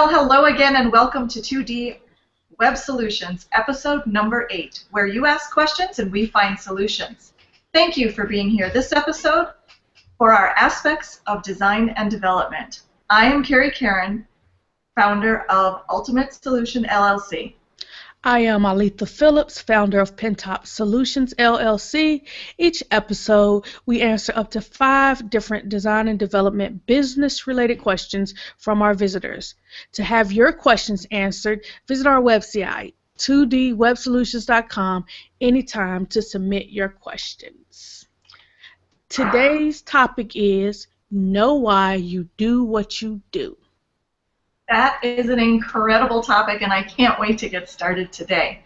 Well, hello again and welcome to 2D Web Solutions, episode number 8, where you ask questions and we find solutions. Thank you for being here this episode for our aspects of design and development. I am Kerry Carron, founder of Ultimate Solution LLC. I am Arelthia Phillips, founder of Pintop Solutions, LLC. Each episode, we answer up to 5 different design and development business-related questions from our visitors. To have your questions answered, visit our website, 2dwebsolutions.com, anytime to submit your questions. Today's topic is know why you do what you do. That is an incredible topic, and I can't wait to get started today.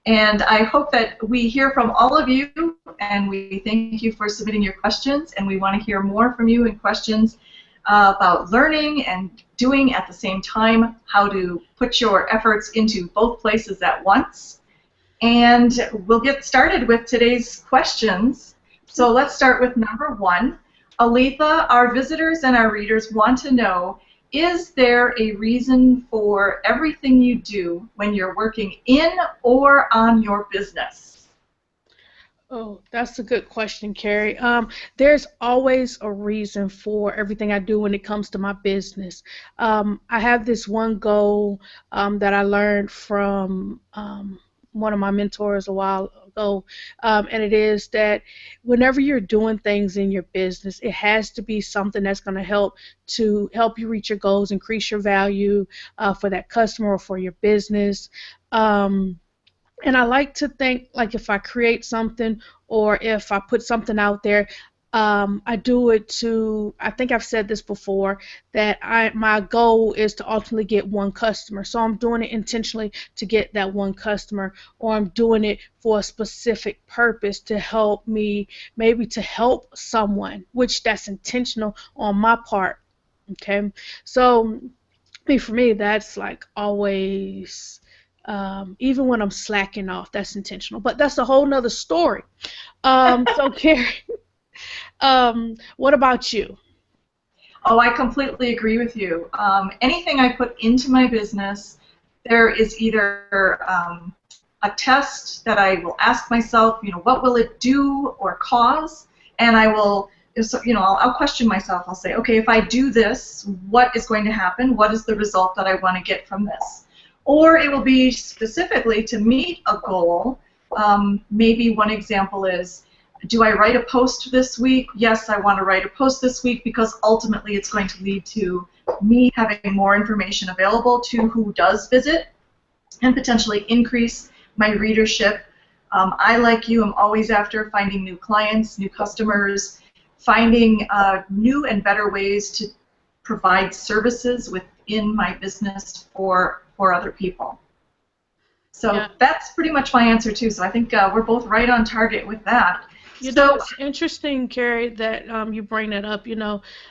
And I hope that we hear from all of you, and we thank you for submitting your questions, and we want to hear more from you and questions about learning and doing at the same time, how to put your efforts into both places at once. And we'll get started with today's questions. So let's start with number 1. Arelthia, our visitors and our readers want to know, is there a reason for everything you do when you're working in or on your business? Oh, that's a good question, Kerry. There's always a reason for everything I do when it comes to my business. I have this one goal that I learned from one of my mentors a while ago, and it is that whenever you're doing things in your business, it has to be something that's going to help you reach your goals, increase your value for that customer or for your business. And I like to think, like, if I create something or if I put something out there, I do it to, I think I've said this before, that my goal is to ultimately get one customer. So I'm doing it intentionally to get that one customer, or I'm doing it for a specific purpose to help me, maybe to help someone, which that's intentional on my part. Okay, so for me, that's like always, even when I'm slacking off, that's intentional. But that's a whole nother story. So Carrie, what about you? Oh, I completely agree with you. Anything I put into my business, there is either a test that I will ask myself, what will it do or cause? And I will, I'll question myself. I'll say, okay, if I do this, what is going to happen? What is the result that I want to get from this? Or it will be specifically to meet a goal. Maybe one example is, do I write a post this week? Yes, I want to write a post this week because ultimately it's going to lead to me having more information available to who does visit and potentially increase my readership. I, like you, am always after finding new clients, new customers, finding new and better ways to provide services within my business for other people. So yeah, that's pretty much my answer too. So I think we're both right on target with that. It's interesting, Kerry, that you bring that up.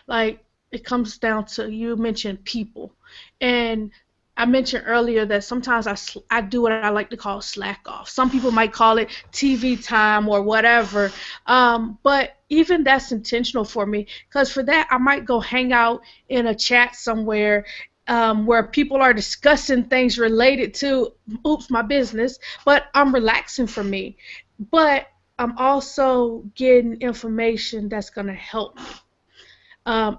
Like, it comes down to, you mentioned people, and I mentioned earlier that sometimes I do what I like to call slack off. Some people might call it TV time or whatever, but even that's intentional for me, because for that I might go hang out in a chat somewhere where people are discussing things related to, my business, but I'm relaxing for me. But I'm also getting information that's going to help me.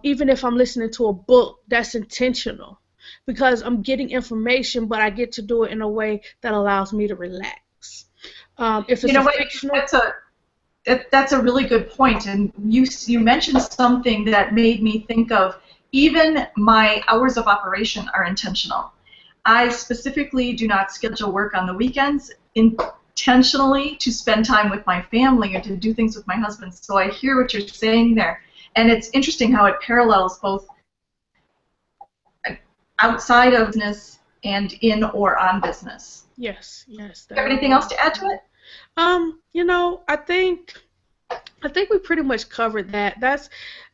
Even if I'm listening to a book, that's intentional, because I'm getting information, but I get to do it in a way that allows me to relax. If it's fictional, that's a really good point, and you mentioned something that made me think of, even my hours of operation are intentional. I specifically do not schedule work on the weekends intentionally to spend time with my family and to do things with my husband. So I hear what you're saying there, and it's interesting how it parallels both outside of business and in or on business. Yes. Do you have anything else to add to it? I think we pretty much covered that.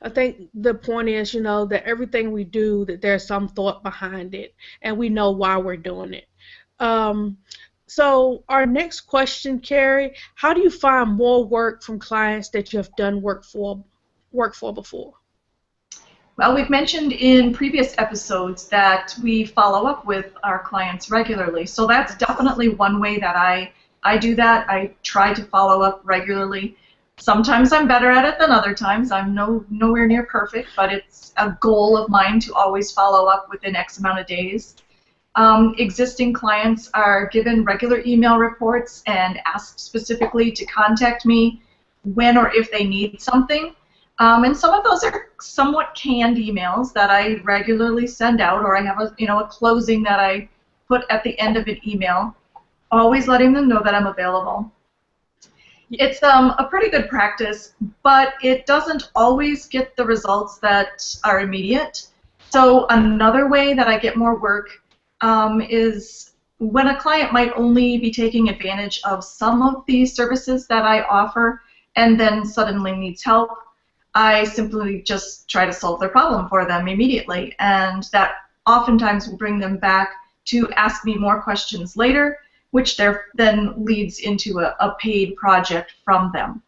I think the point is, that everything we do, that there's some thought behind it, and we know why we're doing it. So our next question, Kerry, how do you find more work from clients that you have done work for before? Well, we've mentioned in previous episodes that we follow up with our clients regularly. So that's definitely one way that I do that. I try to follow up regularly. Sometimes I'm better at it than other times. I'm nowhere near perfect, but it's a goal of mine to always follow up within X amount of days. Existing clients are given regular email reports and asked specifically to contact me when or if they need something. And some of those are somewhat canned emails that I regularly send out, or I have a closing that I put at the end of an email, always letting them know that I'm available. It's a pretty good practice, but it doesn't always get the results that are immediate. So another way that I get more work is when a client might only be taking advantage of some of the services that I offer and then suddenly needs help. I simply just try to solve their problem for them immediately, and that oftentimes will bring them back to ask me more questions later, which then leads into a paid project from them.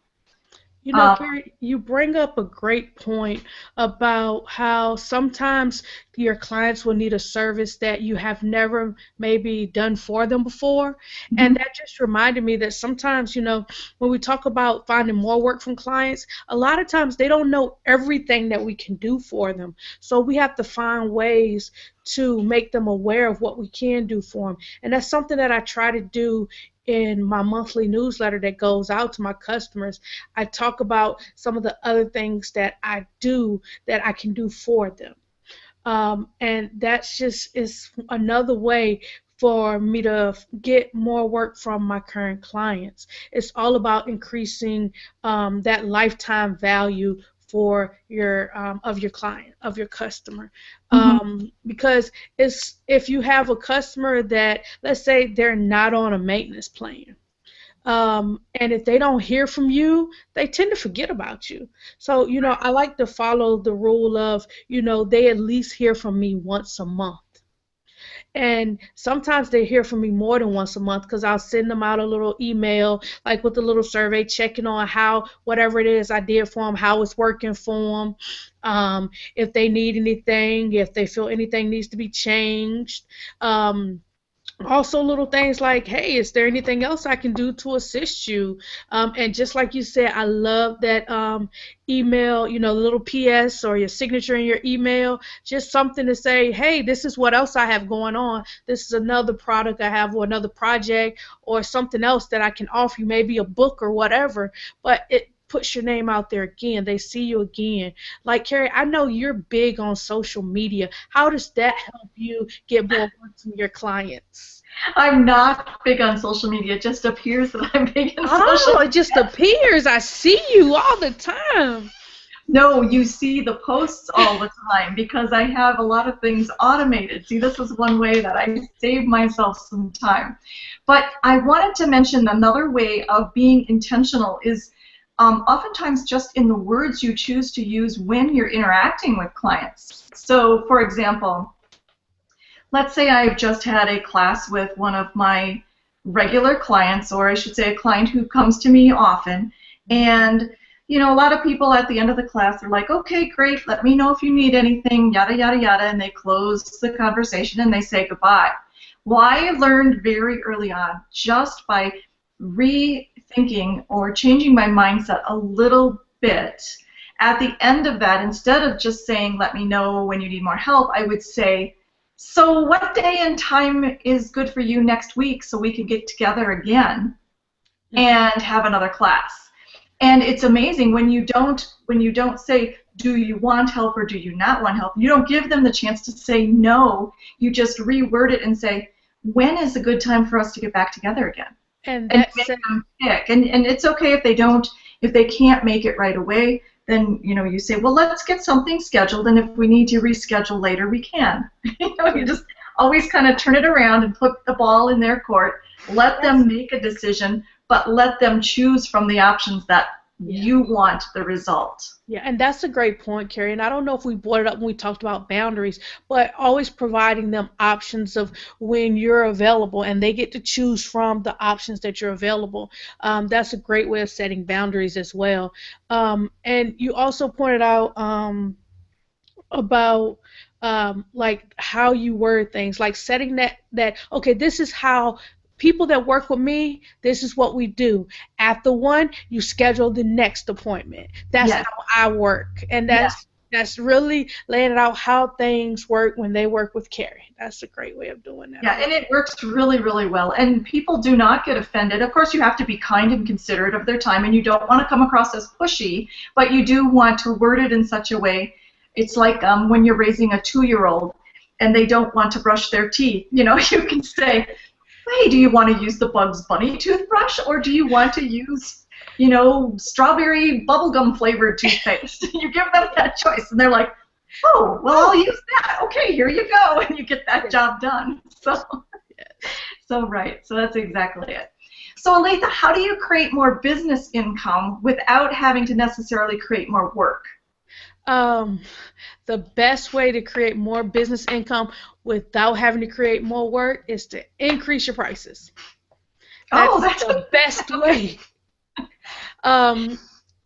You know, Carrie, you bring up a great point about how sometimes your clients will need a service that you have never maybe done for them before. And that just reminded me that sometimes, when we talk about finding more work from clients, a lot of times they don't know everything that we can do for them. So we have to find ways to make them aware of what we can do for them. And that's something that I try to do in my monthly newsletter that goes out to my customers. I talk about some of the other things that I do that I can do for them. And that's just is another way for me to get more work from my current clients. It's all about increasing that lifetime value for your client, of your customer. Because if you have a customer that, let's say, they're not on a maintenance plan, and if they don't hear from you, they tend to forget about you. So, I like to follow the rule of, they at least hear from me once a month. And sometimes they hear from me more than once a month because I'll send them out a little email, like with a little survey, checking on how whatever it is I did for them, how it's working for them, if they need anything, if they feel anything needs to be changed. Also, little things like, hey, is there anything else I can do to assist you? And just like you said, I love that email, the little PS or your signature in your email, just something to say, hey, this is what else I have going on. This is another product I have, or another project, or something else that I can offer you, maybe a book or whatever. But it puts your name out there again. They see you again. Like, Carrie, I know you're big on social media. How does that help you get more work from your clients? I'm not big on social media. It just appears that I'm big on social media. It just appears. I see you all the time. No, you see the posts all the time because I have a lot of things automated. See, this is one way that I save myself some time. But I wanted to mention another way of being intentional is oftentimes just in the words you choose to use when you're interacting with clients. So, for example, let's say I've just had a class with one of my regular clients, or I should say a client who comes to me often, and a lot of people at the end of the class are like, okay, great, let me know if you need anything, yada, yada, yada, and they close the conversation and they say goodbye. Well, I learned very early on, just by rethinking or changing my mindset a little bit, at the end of that, instead of just saying, let me know when you need more help, I would say, so what day and time is good for you next week so we can get together again and have another class? And it's amazing when you don't say, do you want help or do you not want help? You don't give them the chance to say no. You just reword it and say, when is a good time for us to get back together again? And make them pick. And it's okay if they can't make it right away. Then you say, well, let's get something scheduled, and if we need to reschedule later, we can. You just always kind of turn it around and put the ball in their court. Let them make a decision, but let them choose from the options that you want the result. Yeah, and that's a great point, Carrie. And I don't know if we brought it up when we talked about boundaries, but always providing them options of when you're available, and they get to choose from the options that you're available. That's a great way of setting boundaries as well. And you also pointed out about like how you word things, like setting that okay, this is how people that work with me, this is what we do. After one, you schedule the next appointment. That's Yes. how I work, and Yeah. that's really laying out how things work when they work with Carrie. That's a great way of doing that. Yeah, and it works really, really well. And people do not get offended. Of course, you have to be kind and considerate of their time, and you don't want to come across as pushy, but you do want to word it in such a way. It's like when you're raising a 2-year-old and they don't want to brush their teeth. You know, you can say, hey, do you want to use the Bugs Bunny toothbrush, or do you want to use, you know, strawberry bubblegum flavored toothpaste? You give them that choice, and they're like, oh, well, I'll use that. Okay, here you go, and you get that job done. So right. So that's exactly it. So Arelthia, how do you create more business income without having to necessarily create more work? Um, the best way to create more business income without having to create more work is to increase your prices. Oh, That's that's the best way. Um,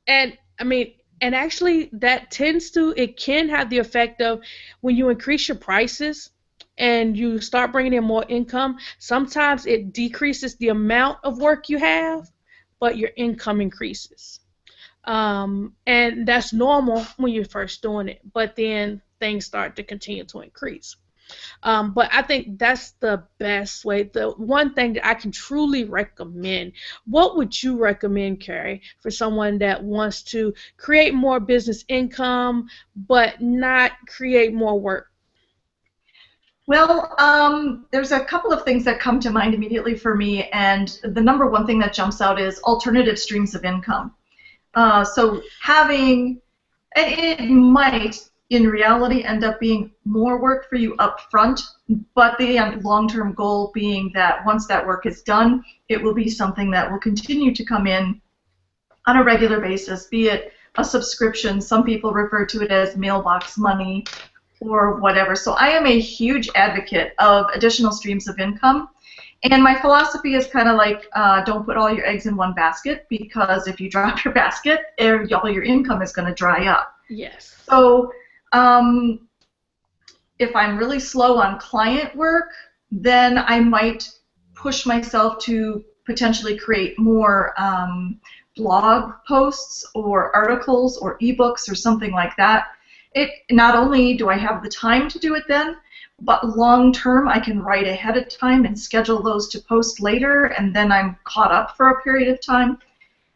and I mean, and actually, it can have the effect of when you increase your prices and you start bringing in more income, sometimes it decreases the amount of work you have, but your income increases. And that's normal when you're first doing it, but then things start to continue to increase. But I think that's the best way. The one thing that I can truly recommend. What would you recommend, Carrie, for someone that wants to create more business income but not create more work? Well, there's a couple of things that come to mind immediately for me, and the number one thing that jumps out is alternative streams of income. So having, and it might in reality end up being more work for you up front, but the long-term goal being that once that work is done, it will be something that will continue to come in on a regular basis, be it a subscription. Some people refer to it as mailbox money or whatever. So I am a huge advocate of additional streams of income. And my philosophy is kind of like, don't put all your eggs in one basket, because if you drop your basket, all your income is going to dry up. Yes. So if I'm really slow on client work, then I might push myself to potentially create more blog posts or articles or ebooks or something like that. Not only do I have the time to do it then, but long term I can write ahead of time and schedule those to post later, and then I'm caught up for a period of time.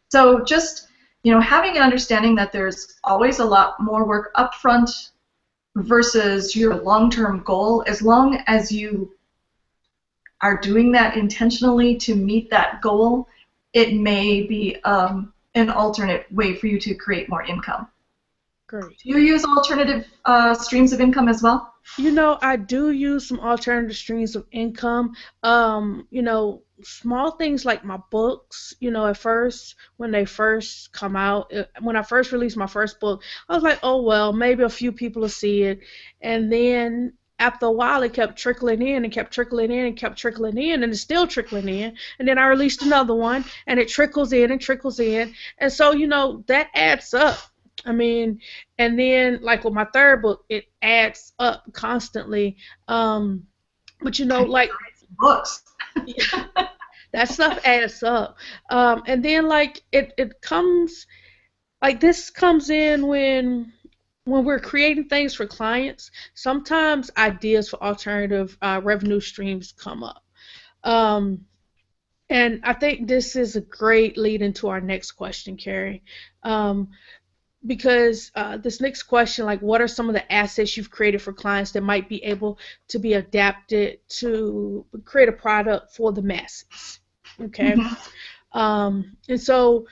So just, you know, having an understanding that there's always a lot more work up front versus your long-term goal, as long as you are doing that intentionally to meet that goal, it may be an alternate way for you to create more income. Great. Do you use alternative streams of income as well? You know, I do use some alternative streams of income. You know, small things like my books, you know, at first, when they first come out, when I first released my first book, I was like, oh, well, maybe a few people will see it. And then after a while, it kept trickling in and kept trickling in and kept trickling in, and it's still trickling in. And then I released another one, and it trickles in and trickles in. And so, you know, that adds up. I mean, and then like with my third book, it adds up constantly. But you know, like Books. yeah, that stuff adds up. And then like it comes like this comes in when we're creating things for clients. Sometimes ideas for alternative revenue streams come up. Um, and I think this is a great lead into our next question, Carrie. Um, because this next question, like, what are some of the assets you've created for clients that might be able to be adapted to create a product for the masses? Okay. And so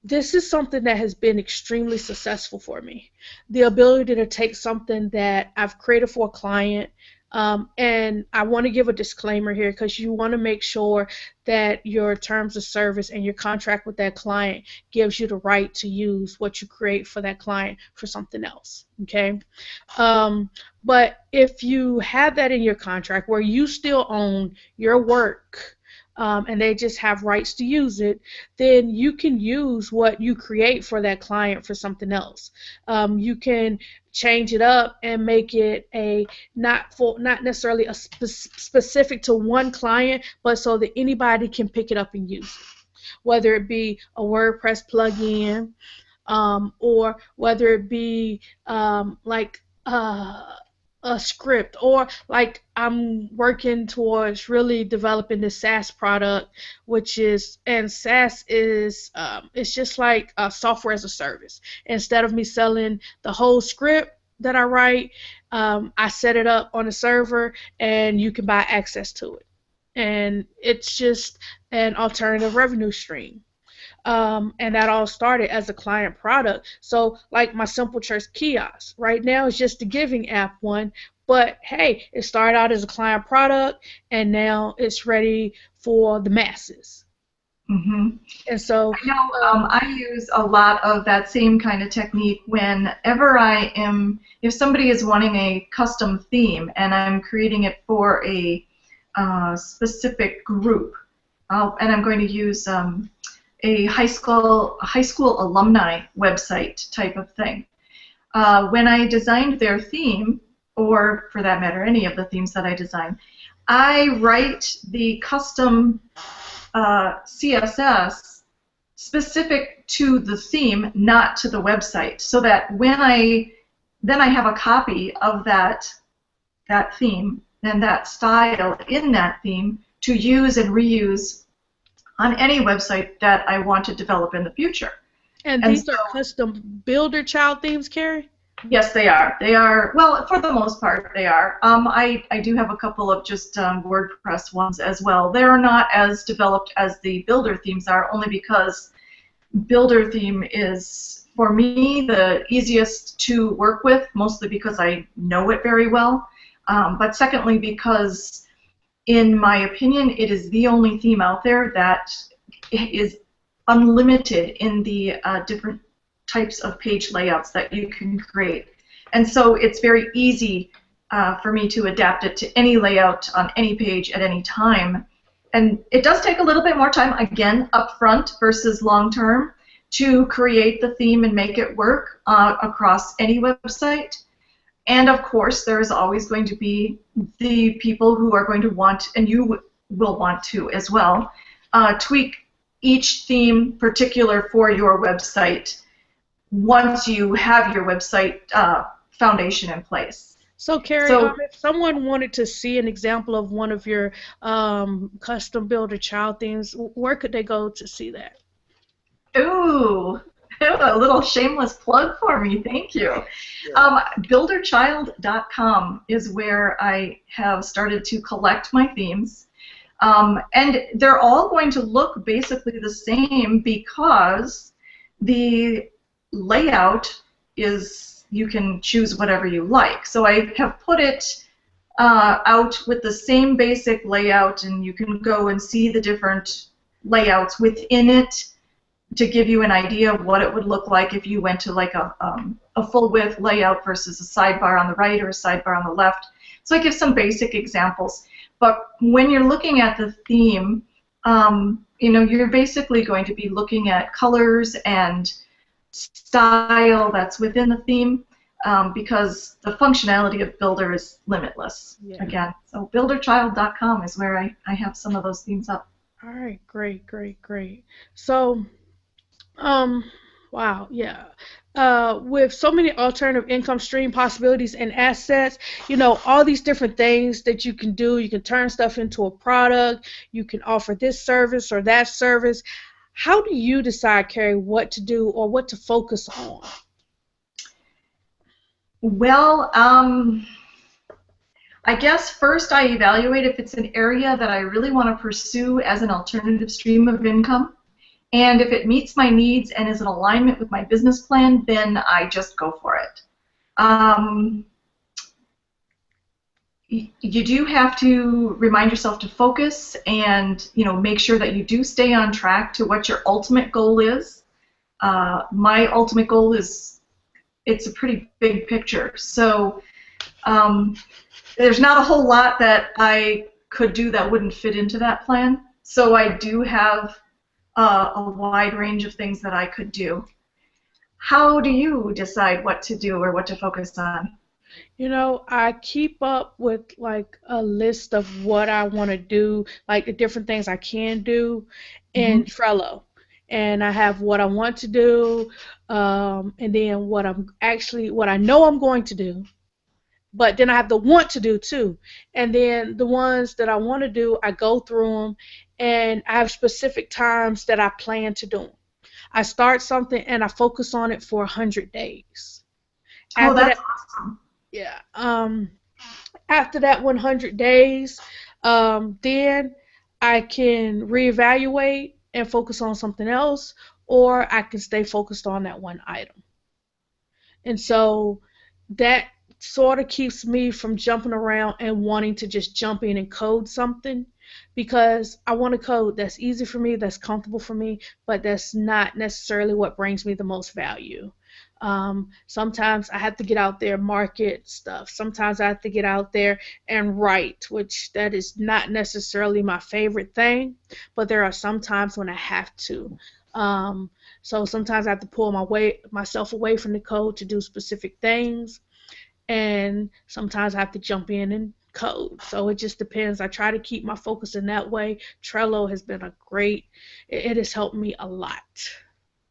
this is something that has been extremely successful for me. The ability to take something that I've created for a client, and I want to give a disclaimer here because you want to make sure that your terms of service and your contract with that client gives you the right to use what you create for that client for something else, okay? But if you have that in your contract where you still own your work, and they just have rights to use it, then you can use what you create for that client for something else. You can change it up and make it not necessarily a specific to one client, but so that anybody can pick it up and use it. Whether it be a WordPress plugin, or whether it be like a script, or like I'm working towards really developing this SaaS product, and SaaS is it's just like software as a service. Instead of me selling the whole script that I write, I set it up on a server and you can buy access to it. And it's just an alternative revenue stream. And that all started as a client product. So like my Simple Church kiosk, right now it's just the giving app one, but hey, it started out as a client product and now it's ready for the masses. Mm-hmm. And so I know I use a lot of that same kind of technique whenever if somebody is wanting a custom theme and I'm creating it for a specific group, and I'm going to use a high school alumni website type of thing. When I designed their theme, or for that matter, any of the themes that I design, I write the custom CSS specific to the theme, not to the website, so that when I have a copy of that theme and that style in that theme to use and reuse on any website that I want to develop in the future. And these are custom builder child themes, Kerry? Yes, they are. They are, well, for the most part, they are. I do have a couple of just WordPress ones as well. They're not as developed as the builder themes are, only because builder theme is, for me, the easiest to work with, mostly because I know it very well, but secondly because, in my opinion, it is the only theme out there that is unlimited in the different types of page layouts that you can create. And so it's very easy for me to adapt it to any layout on any page at any time. And it does take a little bit more time, again, up front versus long term, to create the theme and make it work across any website. And of course, there is always going to be the people who are going to want, and you will want to as well, tweak each theme particular for your website once you have your website foundation in place. So, Kerry, if someone wanted to see an example of one of your custom builder child themes, where could they go to see that? Ooh, a little shameless plug for me. Thank you. Builderchild.com is where I have started to collect my themes. And they're all going to look basically the same because the layout is, you can choose whatever you like. So I have put it out with the same basic layout, and you can go and see the different layouts within it to give you an idea of what it would look like if you went to like a full width layout versus a sidebar on the right or a sidebar on the left. So I give some basic examples. But when you're looking at the theme, you know, you're basically going to be looking at colors and style that's within the theme, because the functionality of Builder is limitless. Yeah. Again, so builderchild.com is where I have some of those themes up. All right, great. So, wow, yeah. With so many alternative income stream possibilities and assets, you know, all these different things that you can do. You can turn stuff into a product. You can offer this service or that service. How do you decide, Kerry, what to do or what to focus on? Well, I guess first I evaluate if it's an area that I really want to pursue as an alternative stream of income. And if it meets my needs and is in alignment with my business plan, then I just go for it. You do have to remind yourself to focus and, you know, make sure that you do stay on track to what your ultimate goal is. My ultimate goal is, it's a pretty big picture. So there's not a whole lot that I could do that wouldn't fit into that plan. So I do have a wide range of things that I could do. How do you decide what to do or what to focus on? You know, I keep up with like a list of what I want to do, like the different things I can do in Hmm. Trello. And I have what I want to do, and then what I know I'm going to do, but then I have the want to do too. And then the ones that I want to do, I go through them, and I have specific times that I plan to do 'em. I start something and I focus on it for 100 days. Oh, After that's that, awesome. yeah. After that 100 days, then I can reevaluate and focus on something else, or I can stay focused on that one item. And so that sort of keeps me from jumping around and wanting to just jump in and code something, because I want to code that's easy for me, that's comfortable for me, but that's not necessarily what brings me the most value. Sometimes I have to get out there, market stuff. Sometimes I have to get out there and write, which that is not necessarily my favorite thing, but there are some times when I have to. Um, so sometimes I have to pull myself away from the code to do specific things, and sometimes I have to jump in and code. So it just depends. I try to keep my focus in that way. Trello has been it has helped me a lot.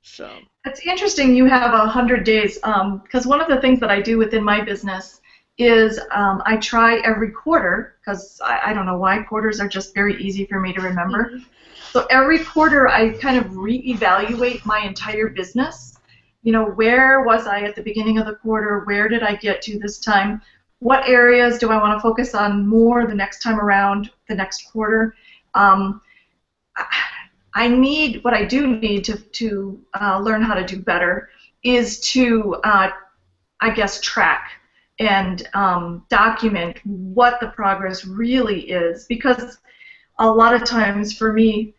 So, It's interesting you have 100 days, because one of the things that I do within my business is I try every quarter, because I don't know why quarters are just very easy for me to remember. mhm. So every quarter I kind of reevaluate my entire business. You know, where was I at the beginning of the quarter? Where did I get to this time? What areas do I want to focus on more the next time around, the next quarter? Um, I need what I do need to learn how to do better is to I guess track and document what the progress really is, because a lot of times for me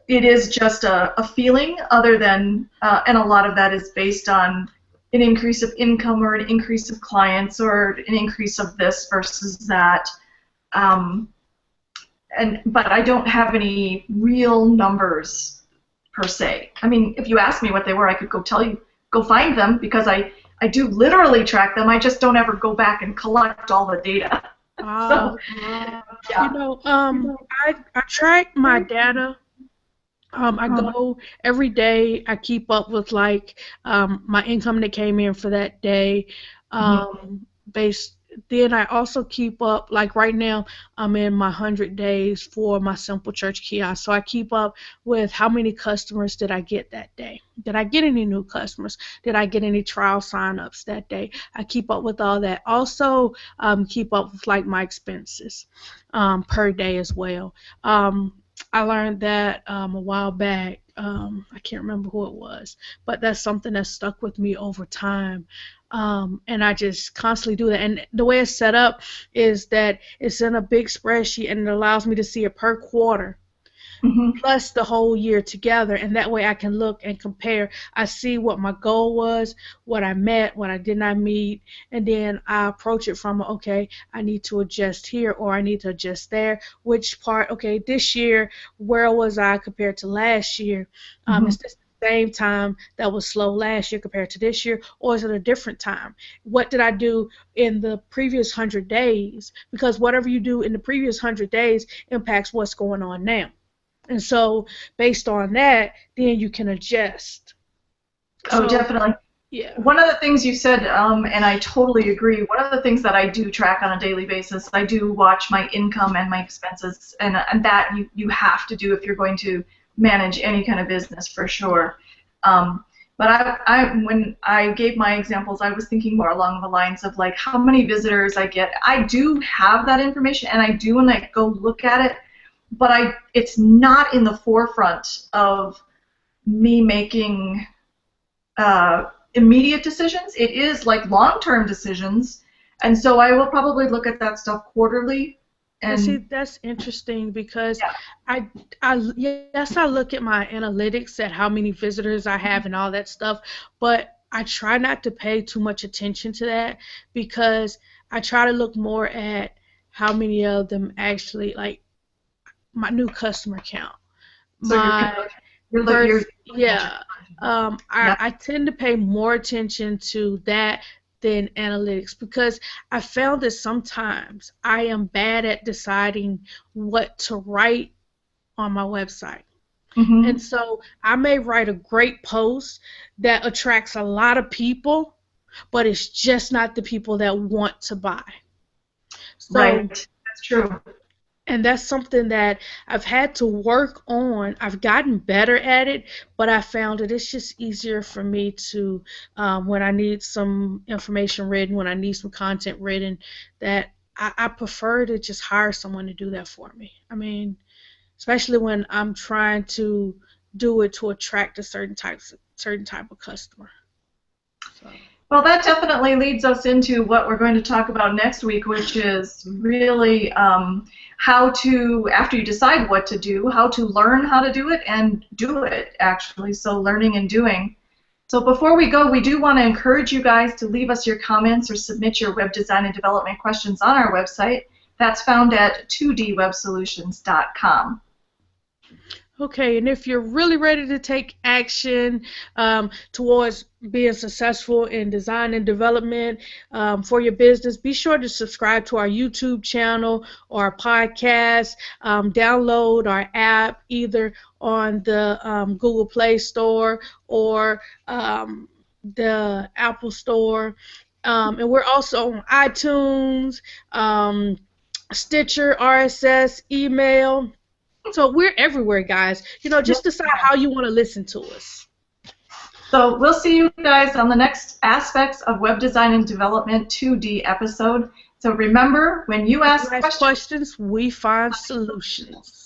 it is just a feeling other than and a lot of that is based on an increase of income or an increase of clients or an increase of this versus that. Um, but I don't have any real numbers per se. I mean, if you asked me what they were, I could go tell you, go find them, because I do literally track them. I just don't ever go back and collect all the data. So, You yeah. know, I track my data. I Uh, go every day. I keep up with like my income that came in for that day. mhm. Based then I also keep up, like right now I'm in my 100 days for my Simple Church kiosk. So I keep up with how many customers did I get that day? Did I get any new customers? Did I get any trial signups that day? I keep up with all that. Also, keep up with like my expenses per day as well. I learned that a while back. I can't remember who it was, but that's something that stuck with me over time. And I just constantly do that. And the way it's set up is that it's in a big spreadsheet, and it allows me to see it per quarter Mhm. plus the whole year together, and that way I can look and compare. I see what my goal was, what I met, what I did not meet, and then I approach it from, okay, I need to adjust here or I need to adjust there. Which part? Okay, this year, where was I compared to last year? Mhm. Is this the same time that was slow last year compared to this year, or is it a different time? What did I do in the previous 100 days? Because whatever you do in the previous 100 days impacts what's going on now. And so based on that, then you can adjust. Oh, So definitely. yeah. One of the things you said, and I totally agree, one of the things that I do track on a daily basis, I do watch my income and my expenses, and that you have to do if you're going to manage any kind of business for sure. Um, but when I gave my examples, I was thinking more along the lines of like how many visitors I get. I do have that information, and I do when I go look at it, but it's not in the forefront of me making immediate decisions. It is like long-term decisions, and so I will probably look at that stuff quarterly. And see, And that's interesting because yeah, I, yes, I look at my analytics at how many visitors I have and all that stuff, but I try not to pay too much attention to that because I try to look more at how many of them actually like my new customer count. So My you're first, yeah. yeah. I tend to pay more attention to that than analytics because I found that sometimes I am bad at deciding what to write on my website. And Mm-hmm. so I may write a great post that attracts a lot of people, but it's just not the people that want to buy. Right. So, That's true. and that's something that I've had to work on. I've gotten better at it, but I found that it's just easier for me to, when I need some information written, when I need some content written, that I prefer to just hire someone to do that for me. I mean, especially when I'm trying to do it to attract a certain type of customer. So. Well, that definitely leads us into what we're going to talk about next week, which is really how to, after you decide what to do, how to learn how to do it and do it, actually. So learning and doing. So before we go, we do want to encourage you guys to leave us your comments or submit your web design and development questions on our website. That's found at 2dwebsolutions.com. Okay, and if you're really ready to take action towards being successful in design and development for your business, be sure to subscribe to our YouTube channel or our podcast. Download our app either on the Google Play Store or the Apple Store. And we're also on iTunes, Stitcher, RSS, email. So we're everywhere, guys. Just decide how you want to listen to us. So we'll see you guys on the next Aspects of Web Design and Development 2D episode. So remember, when you ask questions, we find solutions.